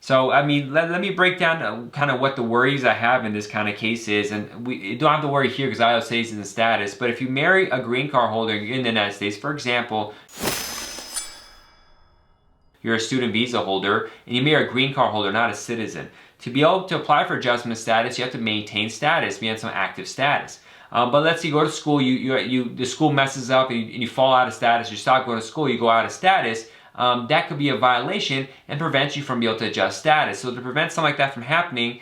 So, I mean, let me break down kind of what the worries I have in this kind of case is. And we don't have to worry here because IO stays in the status. But if you marry a green card holder in the United States, for example, you're a student visa holder and you marry a green card holder, not a citizen. To be able to apply for adjustment of status, you have to maintain status, be on some active status. But let's say you go to school, the school messes up and you fall out of status, you stop going to school, you go out of status. That could be a violation and prevent you from being able to adjust status. So to prevent something like that from happening,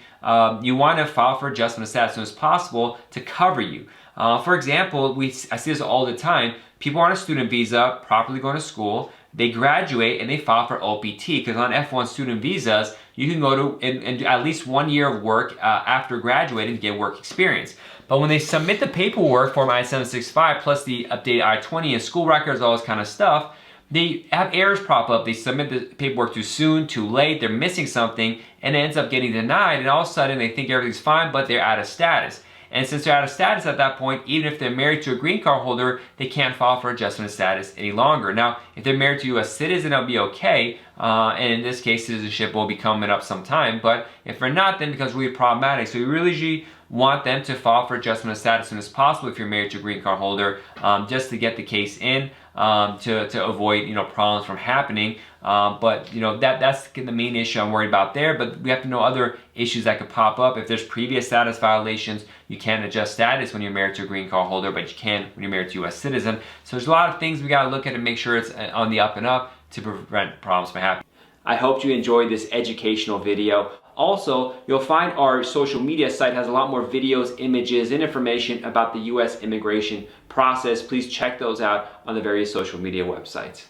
you want to file for adjustment of status as soon as possible to cover you. For example, I see this all the time. People on a student visa, properly going to school, they graduate and they file for OPT because on F1 student visas, you can go to and do at least 1 year of work after graduating to get work experience. But when they submit the paperwork, Form I-765 plus the updated I-20 and school records, all this kind of stuff, they have errors pop up. They submit the paperwork too soon, too late, they're missing something, and it ends up getting denied, and all of a sudden they think everything's fine, but they're out of status. And since they're out of status at that point, even if they're married to a green card holder, they can't file for adjustment of status any longer. Now, if they're married to a U.S. citizen, it'll be okay, and in this case, citizenship will be coming up sometime, but if they're not, then it becomes really problematic. So you really want them to file for adjustment of status as soon as possible if you're married to a green card holder, just to get the case in, to avoid problems from happening. But that's the main issue I'm worried about there. But we have to know other issues that could pop up. If there's previous status violations, you can't adjust status when you're married to a green card holder, but you can when you're married to a U.S. citizen. So there's a lot of things we got to look at and make sure it's on the up and up to prevent problems from happening. I hope you enjoyed this educational video. Also, you'll find our social media site has a lot more videos, images, and information about the U.S. immigration process. Please check those out on the various social media websites.